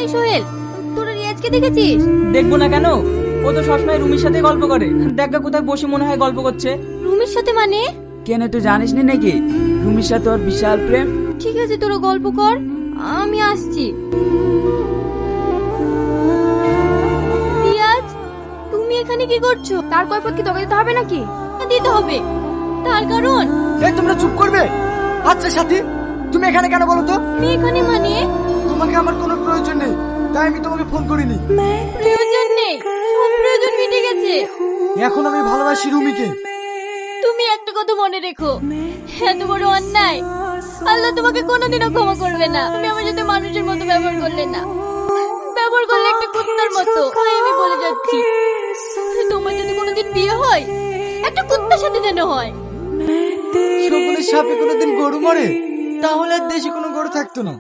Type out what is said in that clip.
এই সোহেল, তোরা রিয়াজকে দেখেছিস? দেখবো না কেন? ও তো সবসময় রুমির সাথে গল্প করে। দেখা কোথায় বসে মনে হয় গল্প করছে। রুমির সাথে মানে? কেন তুই জানিস নি নাকি রুমির সাথে ওর বিশাল প্রেম? ঠিক আছে, তোরা গল্প কর, আমি আসছি। রিয়াজ, তুমি এখানে কি করছো? তার কৈফিয়ত কি তোকে দিতে হবে নাকি? দিতে হবে, তার কারণ এই তোমরা চুপ করবে। আচ্ছা সাথী, তুমি এখানে কেন বলো তো? আমি এখানে মানে তোমাকে আমার কোনো প্রয়োজন নেই, তাই আমি তোমাকে ফোন করিনি। প্রয়োজন নেই, সব প্রয়োজন মিটে গেছে। এখন আমি ভালোবাসি রুমিকে। তুমি একটা কথা মনে রেখো, এত বড় অন্যায় আল্লাহ তোমাকে কোনোদিনও ক্ষমা করবে না। তুমি আমার সাথে মানুষের মতো ব্যবহার করলে না, ব্যবহার করলে একটা কুত্তার মতো। তাই আমি বলে যাচ্ছি, তোমার যদি কোনোদিন বিয়ে হয়, একটা কুত্তার সাথে যেন হয়। সকলের সাপে কোনোদিন গরু মরে, তাহলে আর দেশে কোনো গরু থাকতো না।